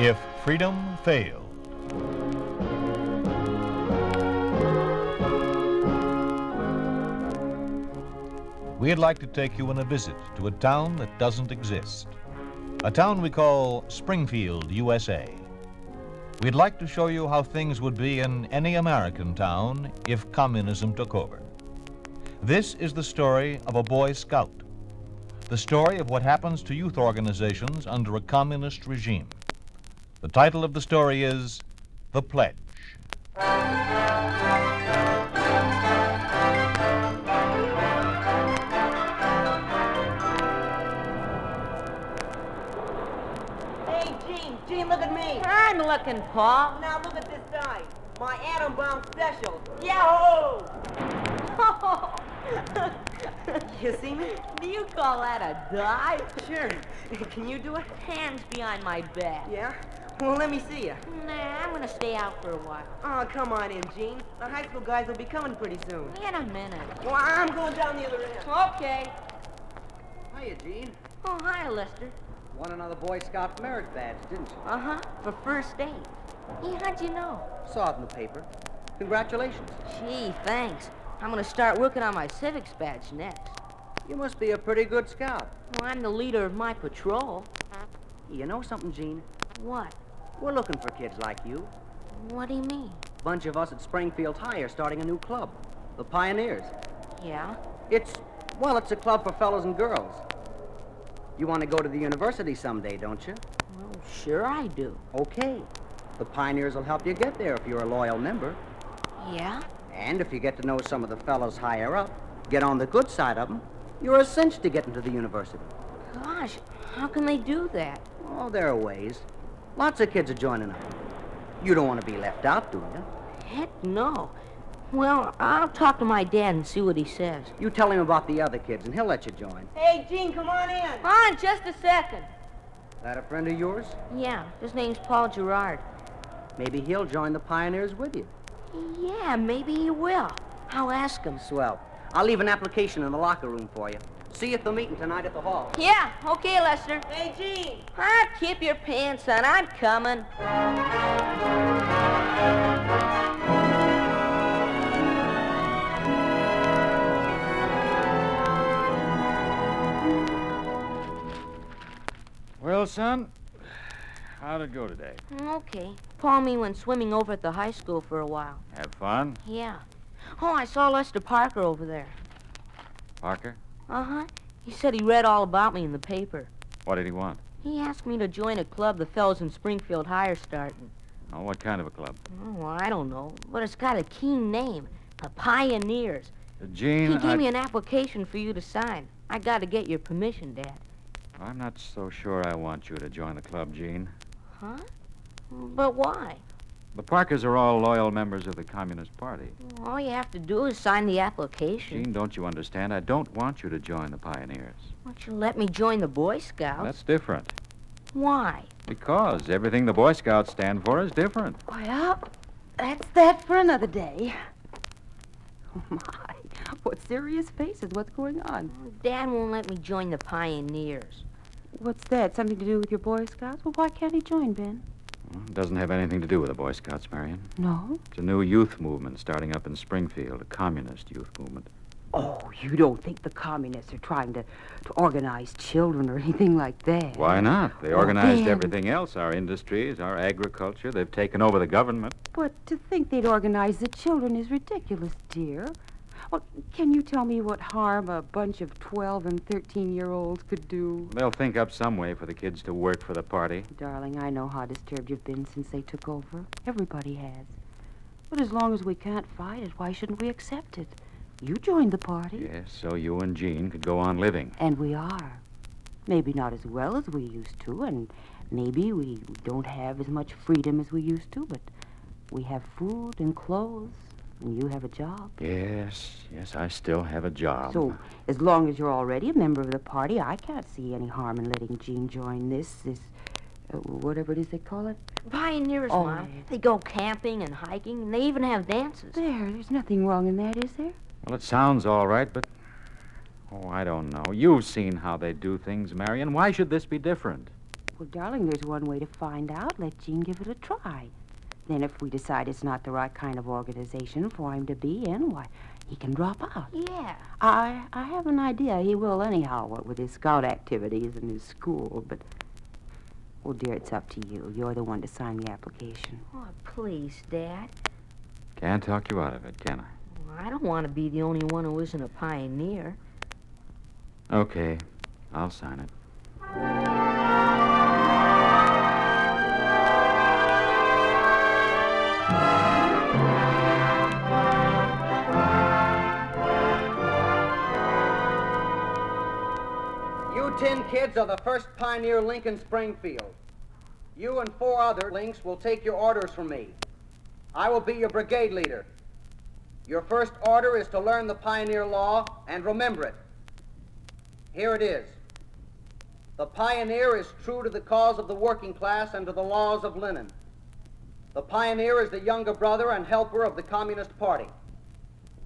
If freedom failed. We'd like to take you on a visit to a town that doesn't exist. A town we call Springfield, USA. We'd like to show you how things would be in any American town if communism took over. This is the story of a Boy Scout. The story of what happens to youth organizations under a communist regime. The title of the story is The Pledge. Gene, look at me. I'm looking, Paul. Now look at this guy. My Atom Bomb special. Yahoo! You see me? Do you call that a dive? Sure. Can you do it? Hands behind my back. Yeah? Well, let me see you. Nah, I'm gonna stay out for a while. Oh, come on in, Gene. The high school guys will be coming pretty soon. In a minute. Well, I'm going down the other end. Okay. Hiya, Gene. Oh, hi, Lester. Won another Boy Scout merit badge, didn't you? Uh-huh, for first aid. Hey, how'd you know? Saw it in the paper. Congratulations. Gee, thanks. I'm gonna start working on my civics badge next. You must be a pretty good scout. Well, I'm the leader of my patrol. You know something, Gene? What? We're looking for kids like you. What do you mean? Bunch of us at Springfield High are starting a new club. The Pioneers. Yeah? It's a club for fellows and girls. You want to go to the university someday, don't you? Well, sure I do. Okay. The Pioneers will help you get there if you're a loyal member. Yeah? And if you get to know some of the fellows higher up, get on the good side of them, you're a cinch to get into the university. Gosh, how can they do that? Oh, there are ways. Lots of kids are joining up. You don't want to be left out, do you? Heck no. Well, I'll talk to my dad and see what he says. You tell him about the other kids, and he'll let you join. Hey, Gene, come on in. On, just a second. That a friend of yours? Yeah, his name's Paul Gerard. Maybe he'll join the Pioneers with you. Yeah, maybe he will. I'll ask him. Swell. I'll leave an application in the locker room for you. See you at the meeting tonight at the hall. Yeah, okay, Lester. Hey, Gene. Keep your pants on. I'm coming. Well, son, how'd it go today? Okay. Paul and me went swimming over at the high school for a while. Have fun? Yeah. Oh, I saw Lester Parker over there. Parker? Uh-huh. He said he read all about me in the paper. What did he want? He asked me to join a club the fellows in Springfield High are starting. Oh, what kind of a club? Oh, I don't know, but it's got a keen name. The Pioneers. Gene, He gave me an application for you to sign. I got to get your permission, Dad. I'm not so sure I want you to join the club, Gene. Huh? But why? The Parkers are all loyal members of the Communist Party. All you have to do is sign the application. Gene, don't you understand? I don't want you to join the Pioneers. Won't you let me join the Boy Scouts? That's different. Why? Because everything the Boy Scouts stand for is different. Well, that's that for another day. Oh, my. What serious faces. What's going on? Dad won't let me join the Pioneers. What's that? Something to do with your Boy Scouts? Well, why can't he join, Ben? Well, it doesn't have anything to do with the Boy Scouts, Marion. No? It's a new youth movement starting up in Springfield, a communist youth movement. Oh, you don't think the communists are trying to organize children or anything like that? Why not? They organized Ben. everything else, our industries, our agriculture. They've taken over the government. But to think they'd organize the children is ridiculous, dear. Well, can you tell me what harm a bunch of 12 and 13-year-olds could do? They'll think up some way for the kids to work for the party. Darling, I know how disturbed you've been since they took over. Everybody has. But as long as we can't fight it, why shouldn't we accept it? You joined the party. Yes, so you and Jean could go on living. And we are. Maybe not as well as we used to, and maybe we don't have as much freedom as we used to, but we have food and clothes, and you have a job. Yes, I still have a job. So, as long as you're already a member of the party, I can't see any harm in letting Jean join this whatever it is they call it. Pioneers, Oh, Mom. yeah. They go camping and hiking, and they even have dances. There's nothing wrong in that, is there? Well, it sounds all right, but... Oh, I don't know. You've seen how they do things, Marion. Why should this be different? Well, darling, there's one way to find out. Let Gene give it a try. Then if we decide it's not the right kind of organization for him to be in, why, he can drop out. Yeah. I have an idea he will anyhow, what with his scout activities and his school, but... Well, dear, it's up to you. You're the one to sign the application. Oh, please, Dad. Can't talk you out of it, can I? Well, I don't want to be the only one who isn't a pioneer. Okay, I'll sign it. You 10 kids are the first pioneer link in Springfield. You and 4 other links will take your orders from me. I will be your brigade leader. Your first order is to learn the pioneer law and remember it. Here it is. The pioneer is true to the cause of the working class and to the laws of Lenin. The pioneer is the younger brother and helper of the Communist Party.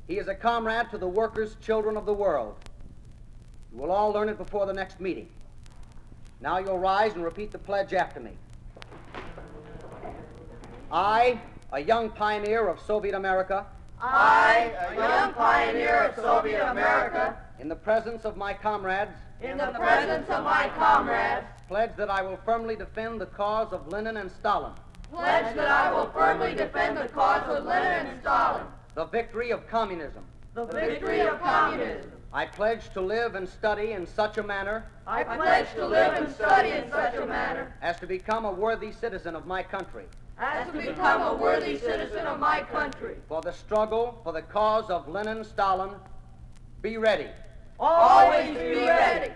He is a comrade to the workers' children of the world. You will all learn it before the next meeting. Now you'll rise and repeat the pledge after me. I, a young pioneer of Soviet America. I, a young pioneer of Soviet America, In the presence of my comrades. in the presence of my comrades, Pledge that I will firmly defend the cause of Lenin and Stalin. pledge that I will firmly defend the cause of Lenin and Stalin, The victory of communism. the victory of communism. I pledge to live and study in such a manner I pledge to live and study in such a manner as to become a worthy citizen of my country. as to become a worthy citizen of my country. For the struggle for the cause of Lenin, Stalin, be ready. Always be ready.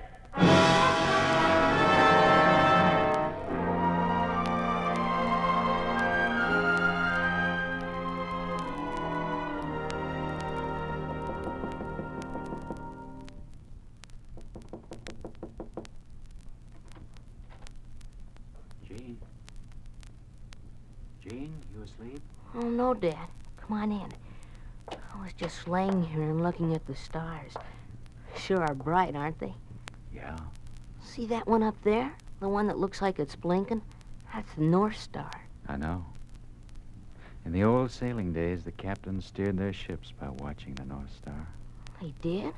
Gene, you asleep? Oh, no, Dad. Come on in. I was just laying here and looking at the stars. Sure are bright, aren't they? Yeah. See that one up there? The one that looks like it's blinking? That's the North Star. I know. In the old sailing days, the captains steered their ships by watching the North Star. They did?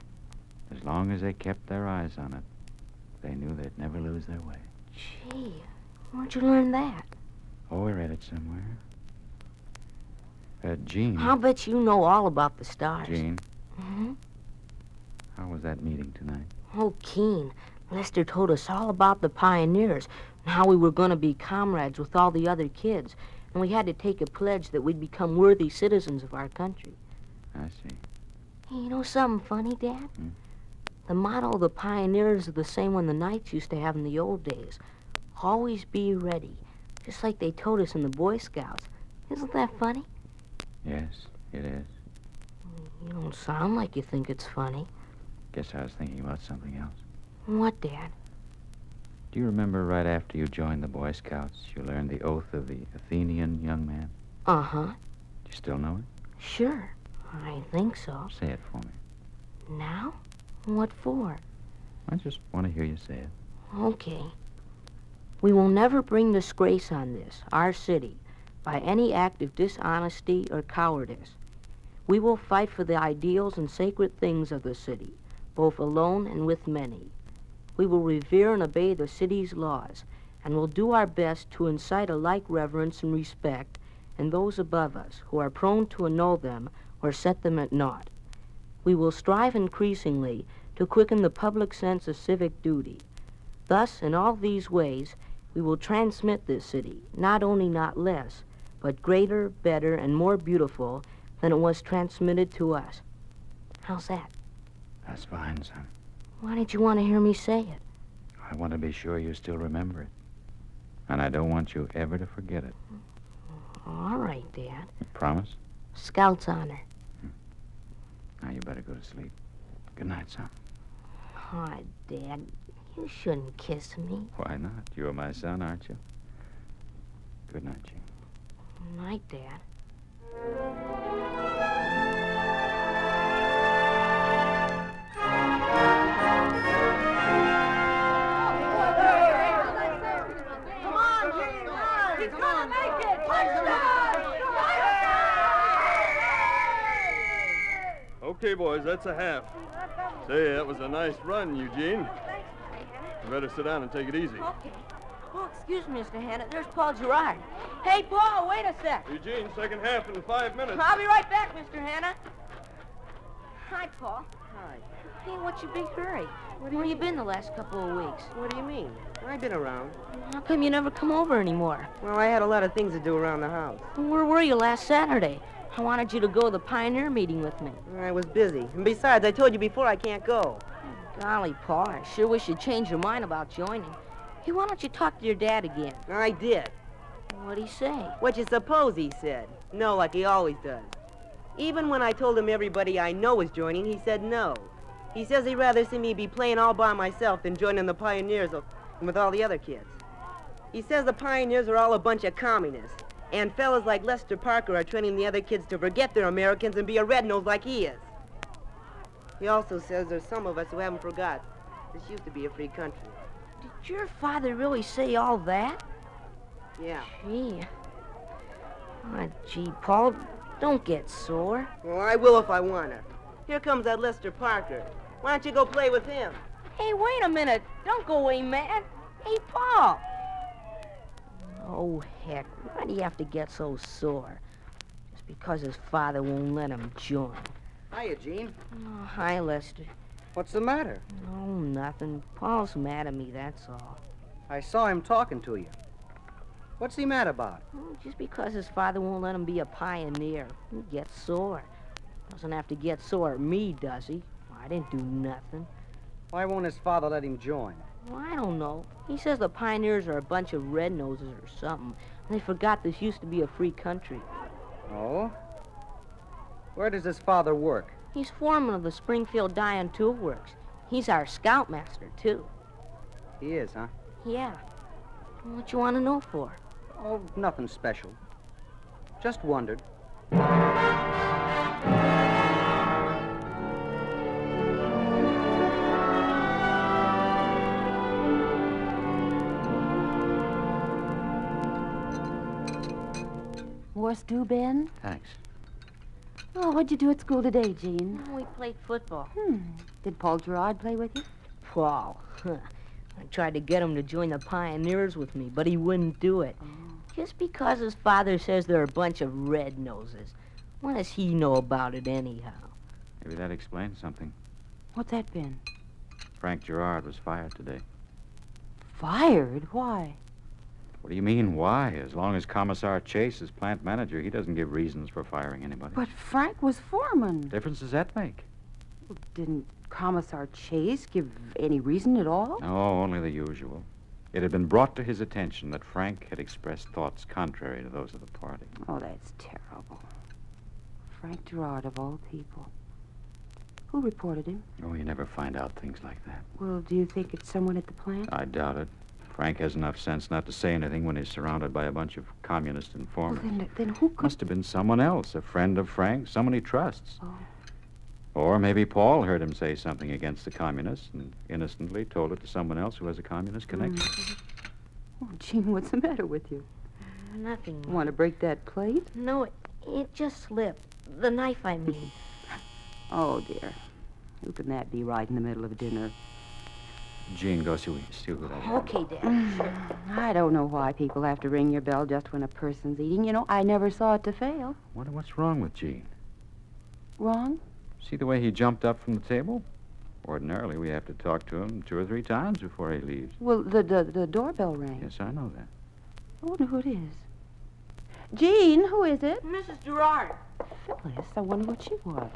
As long as they kept their eyes on it, they knew they'd never lose their way. Gee, where'd you learn that? Oh, we read it somewhere. Gene. I'll bet you know all about the stars. Gene, Mm-hmm. how was that meeting tonight? Oh, keen. Lester told us all about the pioneers and how we were going to be comrades with all the other kids. And we had to take a pledge that we'd become worthy citizens of our country. I see. Hey, you know something funny, Dad? Hmm? The motto of the pioneers is the same one the Knights used to have in the old days. Always be ready. Just like they told us in the Boy Scouts. Isn't that funny? Yes, it is. You don't sound like you think it's funny. Guess I was thinking about something else. What, Dad? Do you remember right after you joined the Boy Scouts, you learned the oath of the Athenian young man? Uh-huh. Do you still know it? Sure. I think so. Say it for me. Now? What for? I just want to hear you say it. Okay. We will never bring disgrace on this, our city, by any act of dishonesty or cowardice. We will fight for the ideals and sacred things of the city, both alone and with many. We will revere and obey the city's laws, and will do our best to incite a like reverence and respect in those above us who are prone to annul them or set them at naught. We will strive increasingly to quicken the public sense of civic duty. Thus, in all these ways, we will transmit this city, not only not less, but greater, better, and more beautiful than it was transmitted to us. How's that? That's fine, son. Why did you want to hear me say it? I want to be sure you still remember it. And I don't want you ever to forget it. All right, Dad. You promise? Scout's honor. Now you better go to sleep. Good night, son. Oh, Dad, you shouldn't kiss me. Why not? You're my son, aren't you? Good night, Gene. Good night, Dad. Okay, boys, that's a half. Say, that was a nice run, Eugene. You better sit down and take it easy. Okay. Oh, excuse me, Mr. Hanna. There's Paul Gerard. Hey, Paul, wait a sec. Eugene, second half in 5 minutes. I'll be right back, Mr. Hanna. Hi, Paul. Hi. Hey, what's your big hurry? Where you been the last couple of weeks? What do you mean? I've been around. How come you never come over anymore? Well, I had a lot of things to do around the house. Where were you last Saturday? I wanted you to go to the Pioneer meeting with me. I was busy. And besides, I told you before I can't go. Golly, Paul, I sure wish you'd change your mind about joining. Hey, why don't you talk to your dad again? I did. What'd he say? What you suppose he said? No, like he always does. Even when I told him everybody I know was joining, he said no. He says he'd rather see me be playing all by myself than joining the Pioneers with all the other kids. He says the Pioneers are all a bunch of communists, and fellas like Lester Parker are training the other kids to forget they're Americans and be a red-nose like he is. He also says there's some of us who haven't forgot. This used to be a free country. Did your father really say all that? Yeah. Gee. Oh, gee, Paul, don't get sore. Well, I will if I wanna. Here comes that Lester Parker. Why don't you go play with him? Hey, wait a minute. Don't go away, man. Hey, Paul. Oh, heck. Why do you have to get so sore? Just because his father won't let him join. Hiya, Gene. Oh, hi, Lester. What's the matter? Oh, nothing. Paul's mad at me, that's all. I saw him talking to you. What's he mad about? Oh, just because his father won't let him be a pioneer. He gets sore. Doesn't have to get sore at me, does he? I didn't do nothing. Why won't his father let him join? Well, I don't know. He says the pioneers are a bunch of red noses or something. And they forgot this used to be a free country. Oh? Where does his father work? He's foreman of the Springfield Dye and Tool Works. He's our scoutmaster, too. He is, huh? Yeah. What you want to know for? Oh, nothing special. Just wondered. Horse do, Ben? Thanks. Oh, what'd you do at school today, Jean? We played football. Did Paul Gerard play with you? Paul. I tried to get him to join the Pioneers with me, but he wouldn't do it. Just because his father says they're a bunch of red noses. What does he know about it anyhow? Maybe that explains something. What's that, Ben? Frank Gerard was fired today. Fired? Why? What do you mean, why? As long as Commissar Chase is plant manager, he doesn't give reasons for firing anybody. But Frank was foreman. What difference does that make? Well, didn't Commissar Chase give any reason at all? No, only the usual. It had been brought to his attention that Frank had expressed thoughts contrary to those of the party. Oh, that's terrible. Frank Gerard, of all people. Who reported him? Oh, you never find out things like that. Well, do you think it's someone at the plant? I doubt it. Frank has enough sense not to say anything when he's surrounded by a bunch of communist informers. Well, then who could... Must have been someone else, a friend of Frank's, someone he trusts. Oh. Or maybe Paul heard him say something against the communists and innocently told it to someone else who has a communist connection. Oh, Jean, what's the matter with you? Nothing. Want to break that plate? No, it just slipped. The knife, I mean. Oh, dear. Who can that be right in the middle of dinner? Gene, go see what I Okay, Dad. Sure. I don't know why people have to ring your bell just when a person's eating. You know, I never saw it to fail. Wonder what's wrong with Gene. Wrong? See the way he jumped up from the table? Ordinarily, we have to talk to him 2 or 3 times before he leaves. Well, the doorbell rang. Yes, I know that. I wonder who it is. Jean, who is it? Mrs. Gerard. Phyllis. I wonder what she was.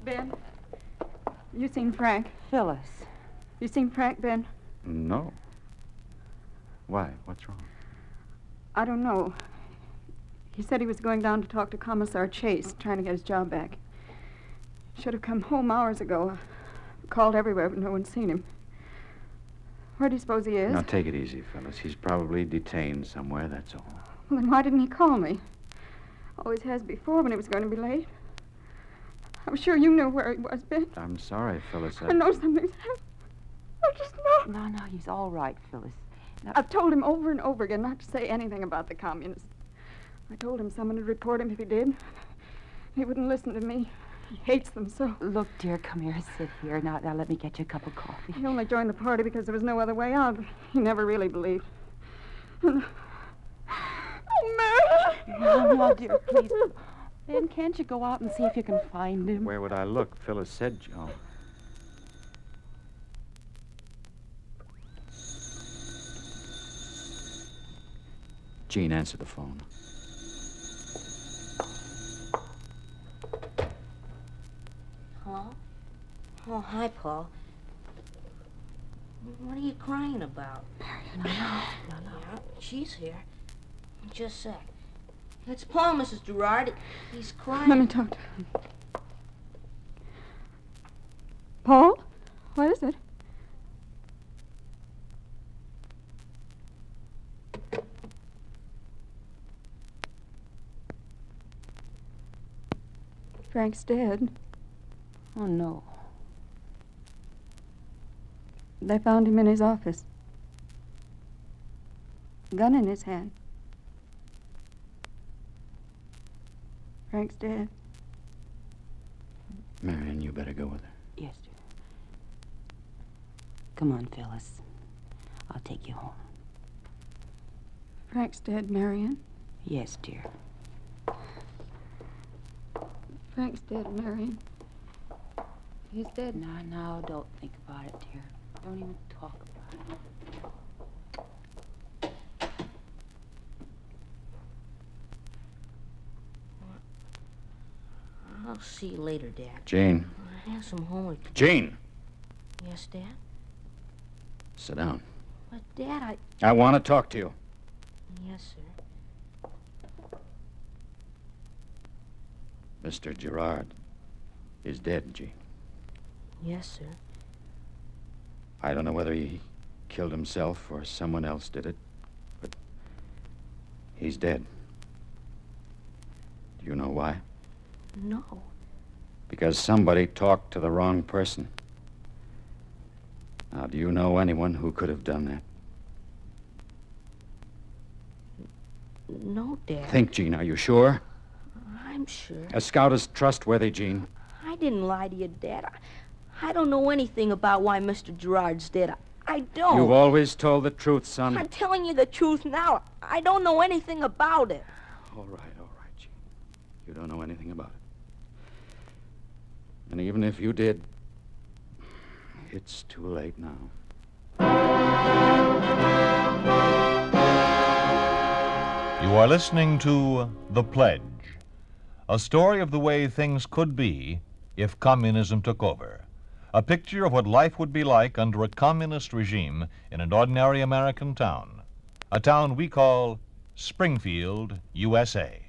Ben, you seen Frank? Phyllis. You seen Frank, Ben? No. Why? What's wrong? I don't know. He said he was going down to talk to Commissar Chase, trying to get his job back. Should have come home hours ago. Called everywhere, but no one's seen him. Where do you suppose he is? Now, take it easy, Phyllis. He's probably detained somewhere, that's all. Well, then why didn't he call me? Always has before when he was going to be late. I'm sure you knew where he was, Ben. I'm sorry, Phyllis. I know something's happened. I just know. No, he's all right, Phyllis. Now, I've told him over and over again not to say anything about the communists. I told him someone would report him if he did. He wouldn't listen to me. He hates them so. Look, dear, come here, sit here. Now let me get you a cup of coffee. He only joined the party because there was no other way out. He never really believed. Oh, Mary! No, dear, please. Ben, can't you go out and see if you can find him? Where would I look? Phyllis said, Joe. Jean, answer the phone. Hello? Oh, hi, Paul. What are you crying about? Marion, no. Yeah, she's here. Just a sec. It's Paul, Mrs. Gerard. He's crying. Let me talk to him. Paul? What is it? Frank's dead. Oh, no. They found him in his office. Gun in his hand. Frank's dead. Marion, you better go with her. Yes, dear. Come on, Phyllis. I'll take you home. Frank's dead, Marion. Yes, dear. Frank's dead, Marion. He's dead. Now, don't think about it, dear. Don't even talk about it. I'll see you later, Dad. Jane. I have some homework. Jane! Yes, Dad? Sit down. But, Dad, I want to talk to you. Yes, sir. Mr. Gerard is dead, Jean. Yes, sir. I don't know whether he killed himself or someone else did it, but he's dead. Do you know why? No. Because somebody talked to the wrong person. Now, do you know anyone who could have done that? No, Dad. Think, Jean. Are you sure? I'm sure. A scout is trustworthy, Jean. I didn't lie to you, Dad. I don't know anything about why Mr. Gerard's dead. I don't. You've always told the truth, son. I'm telling you the truth now. I don't know anything about it. All right, Jean. You don't know anything about it. And even if you did, it's too late now. You are listening to The Pledge, a story of the way things could be if communism took over. A picture of what life would be like under a communist regime in an ordinary American town. A town we call Springfield, USA.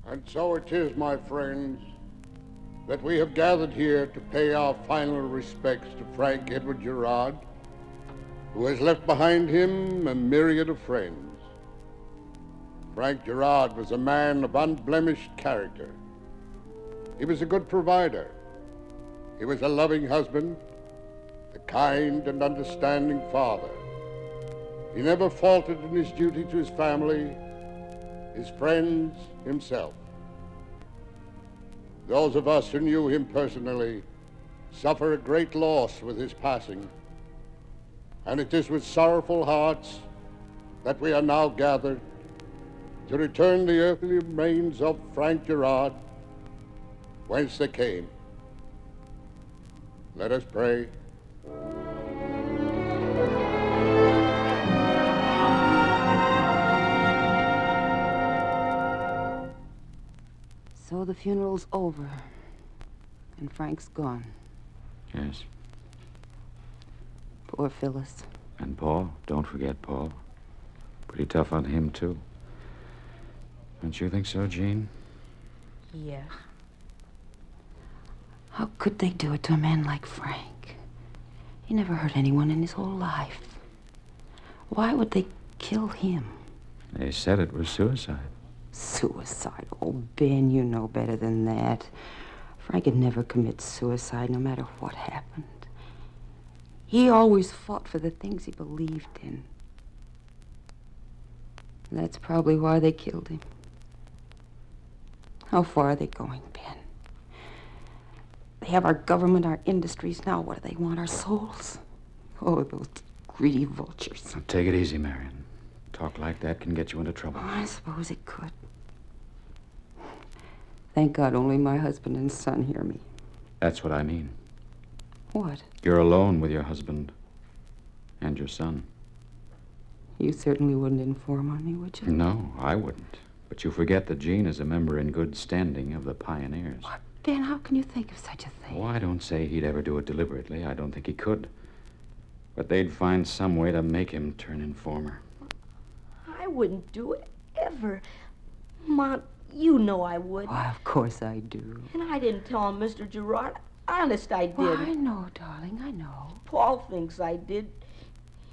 And so it is, my friends, that we have gathered here to pay our final respects to Frank Edward Gerard, who has left behind him a myriad of friends. Frank Gerard was a man of unblemished character. He was a good provider. He was a loving husband, a kind and understanding father. He never faltered in his duty to his family, his friends, himself. Those of us who knew him personally suffer a great loss with his passing, and it is with sorrowful hearts that we are now gathered to return the earthly remains of Frank Gerard whence they came. Let us pray. So the funeral's over, and Frank's gone. Yes. Poor Phyllis. And Paul. Don't forget Paul. Pretty tough on him, too. Don't you think so, Jean? Yes. How could they do it to a man like Frank? He never hurt anyone in his whole life. Why would they kill him? They said it was suicide. Suicide? Oh, Ben, you know better than that. Frank would never commit suicide, no matter what happened. He always fought for the things he believed in. And that's probably why they killed him. How far are they going, Ben? They have our government, our industries. Now what do they want? Our souls? Oh, those greedy vultures. Now, take it easy, Marion. Talk like that can get you into trouble. Oh, I suppose it could. Thank God only my husband and son hear me. That's what I mean. What? You're alone with your husband and your son. You certainly wouldn't inform on me, would you? No, I wouldn't. But you forget that Gene is a member in good standing of the Pioneers. What? Ben, how can you think of such a thing? Oh, I don't say he'd ever do it deliberately. I don't think he could. But they'd find some way to make him turn informer. I wouldn't do it, ever. Mom, you know I would. Why, of course I do. And I didn't tell him, Mr. Gerard. Honest, I didn't. Well, I know, darling, I know. Paul thinks I did.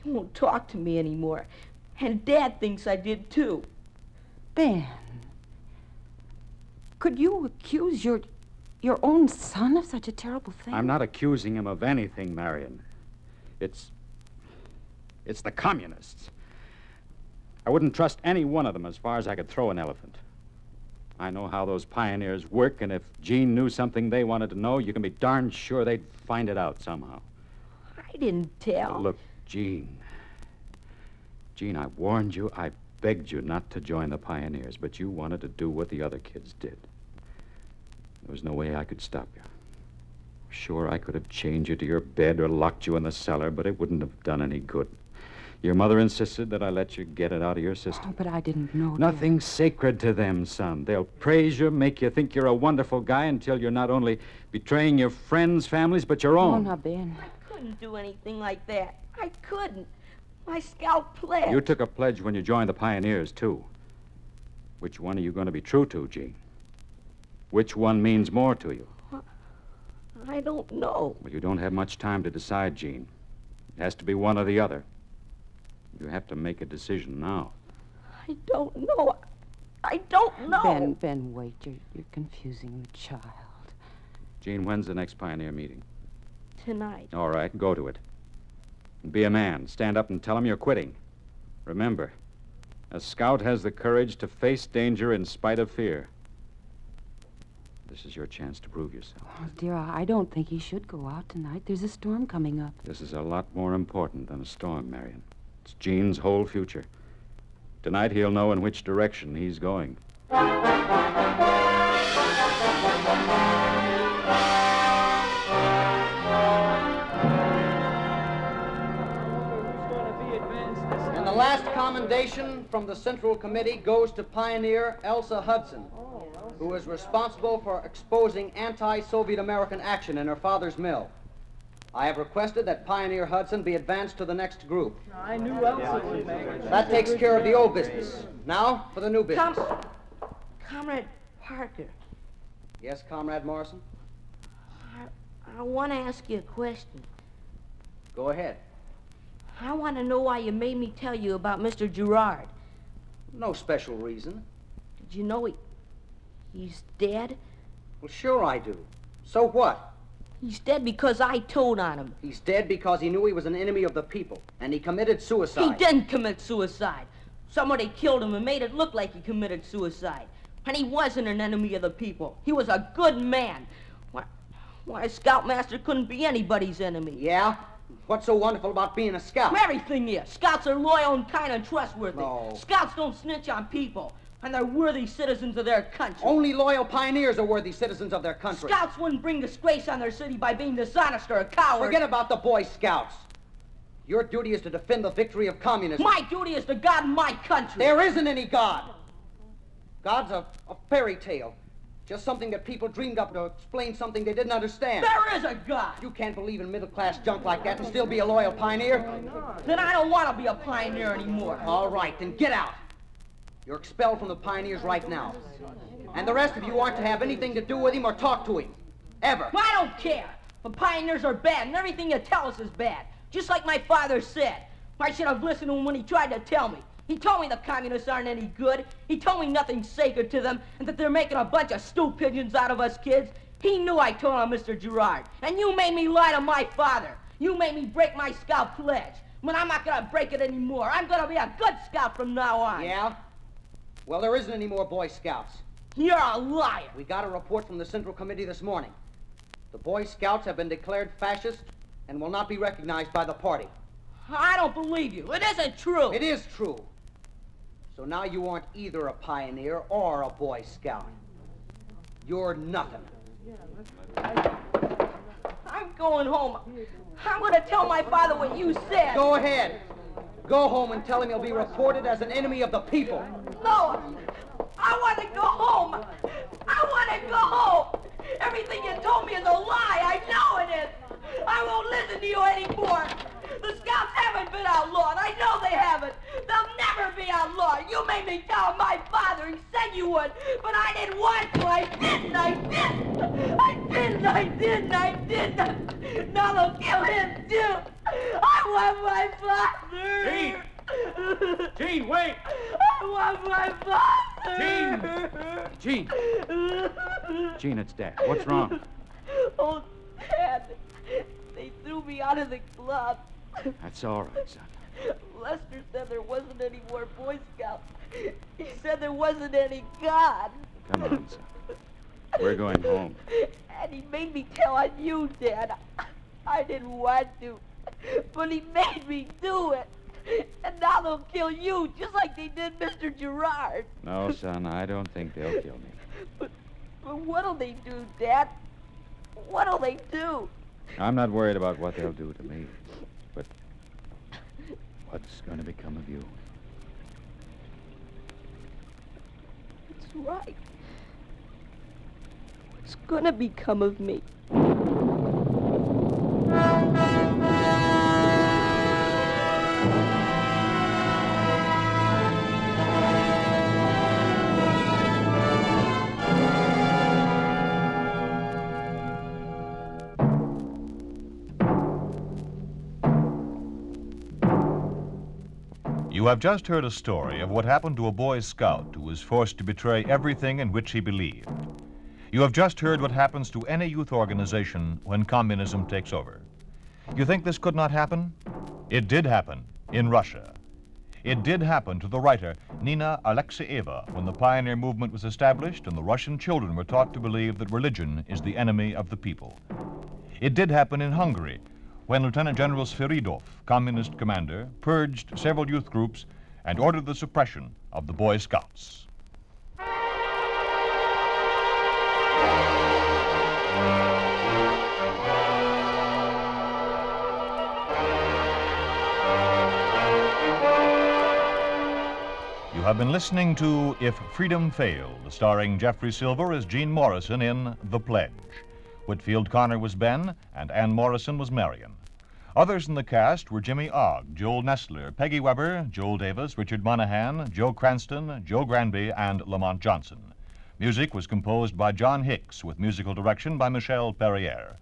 He won't talk to me anymore. And Dad thinks I did, too. Ben, could you accuse your own son of such a terrible thing? I'm not accusing him of anything, Marion. It's the communists. I wouldn't trust any one of them as far as I could throw an elephant. I know how those pioneers work, and if Gene knew something they wanted to know, you can be darn sure they'd find it out somehow. I didn't tell. Look, Gene, I warned you, I begged you not to join the pioneers, but you wanted to do what the other kids did. There was no way I could stop you. Sure, I could have chained you to your bed or locked you in the cellar, but it wouldn't have done any good. Your mother insisted that I let you get it out of your system. Oh, but I didn't know. Nothing's sacred to them, son. They'll praise you, make you think you're a wonderful guy until you're not only betraying your friends' families, but your own. Oh, now, Ben. I couldn't do anything like that. I couldn't. My scout pledge. You took a pledge when you joined the Pioneers, too. Which one are you going to be true to, Gene? Which one means more to you? I don't know. Well, you don't have much time to decide, Gene. It has to be one or the other. You have to make a decision now. I don't know. I don't know. Ben, wait. You're confusing the child. Gene, when's the next Pioneer meeting? Tonight. All right, go to it. And be a man. Stand up and tell them you're quitting. Remember, a scout has the courage to face danger in spite of fear. This is your chance to prove yourself. Oh, dear, I don't think he should go out tonight. There's a storm coming up. This is a lot more important than a storm, Marion. It's Gene's whole future. Tonight he'll know in which direction he's going. And the last commendation from the Central Committee goes to Pioneer Elsa Hudson, who is responsible for exposing anti-Soviet American action in her father's mill. I have requested that Pioneer Hudson be advanced to the next group. I knew Elsa would make it. That takes care of the old business. Now for the new business. Comrade Parker, Yes, Comrade Morrison? I want to ask you a question. Go ahead. I want to know why you made me tell you about Mr. Gerard. No special reason. Did you know he's dead? Well, sure I do. So what? He's dead because I told on him. He's dead because he knew he was an enemy of the people, and he committed suicide. He didn't commit suicide. Somebody killed him and made it look like he committed suicide. And he wasn't an enemy of the people. He was a good man. Why, a scoutmaster couldn't be anybody's enemy. Yeah? What's so wonderful about being a scout? Everything is. Scouts are loyal and kind and trustworthy. No. Scouts don't snitch on people. And they're worthy citizens of their country. Only loyal pioneers are worthy citizens of their country. Scouts wouldn't bring disgrace on their city by being dishonest or a coward. Forget about the Boy Scouts. Your duty is to defend the victory of communism. My duty is to God my country. There isn't any God. God's a fairy tale. Just something that people dreamed up to explain something they didn't understand. There is a God. You can't believe in middle-class junk like that and still be a loyal pioneer? Then I don't want to be a pioneer anymore. All right, then get out. You're expelled from the Pioneers right now. And the rest of you aren't to have anything to do with him or talk to him. Ever. I don't care. The pioneers are bad, and everything you tell us is bad. Just like my father said. I should have listened to him when he tried to tell me. He told me the communists aren't any good. He told me nothing's sacred to them, and that they're making a bunch of stew pigeons out of us kids. He knew I told on Mr. Gerard, and you made me lie to my father. You made me break my scout pledge. But I'm not gonna break it anymore. I'm gonna be a good scout from now on. Yeah? Well, there isn't any more Boy Scouts. You're a liar. We got a report from the Central Committee this morning. The Boy Scouts have been declared fascist and will not be recognized by the party. I don't believe you. It isn't true. It is true. So now you aren't either a pioneer or a Boy Scout. You're nothing. I'm going home. I'm gonna tell my father what you said. Go ahead. Go home and tell him he'll be reported as an enemy of the people. No, I want to go home. I want to go home. Everything you told me is a lie. I know it is. I won't listen to you anymore. The Scouts haven't been outlawed. I know they haven't. They'll never be outlawed. You made me tell my father. He said you would, but I didn't want to. I didn't. Now they'll kill him too. I want my father. Gene, wait! I want my father. Gene! Gene, it's Dad. What's wrong? Oh, Dad. They threw me out of the club. That's all right, son. Lester said there wasn't any more Boy Scouts. He said there wasn't any God. Come on, son. We're going home. And he made me tell on you, Dad. I didn't want to, but he made me do it. And now they'll kill you, just like they did Mr. Gerard. No, son, I don't think they'll kill me. But what'll they do, Dad? What'll they do? I'm not worried about what they'll do to me, but what's going to become of you? That's right. What's gonna become of me? You have just heard a story of what happened to a Boy Scout who was forced to betray everything in which he believed. You have just heard what happens to any youth organization when communism takes over. You think this could not happen? It did happen in Russia. It did happen to the writer Nina Alexeyeva when the pioneer movement was established and the Russian children were taught to believe that religion is the enemy of the people. It did happen in Hungary when Lieutenant General Sviridov, communist commander, purged several youth groups and ordered the suppression of the Boy Scouts. You have been listening to If Freedom Failed, starring Jeffrey Silver as Gene Morrison in The Pledge. Whitfield Connor was Ben, and Ann Morrison was Marion. Others in the cast were Jimmy Ogg, Joel Nestler, Peggy Weber, Joel Davis, Richard Monahan, Joe Cranston, Joe Granby, and Lamont Johnson. Music was composed by John Hicks, with musical direction by Michelle Perrier.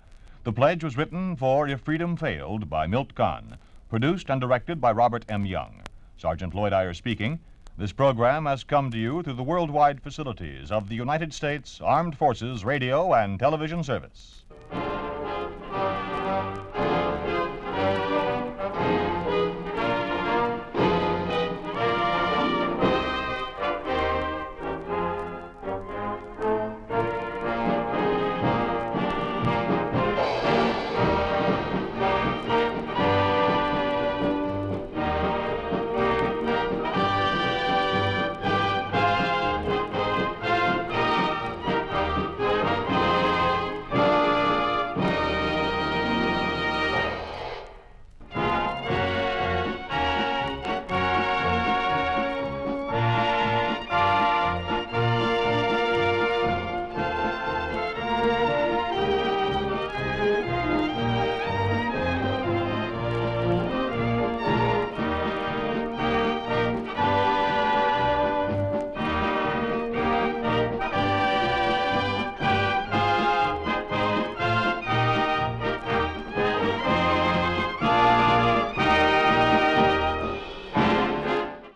The Pledge was written for If Freedom Failed by Milt Kahn, produced and directed by Robert M. Young. Sergeant Lloyd Iyer speaking. This program has come to you through the worldwide facilities of the United States Armed Forces Radio and Television Service.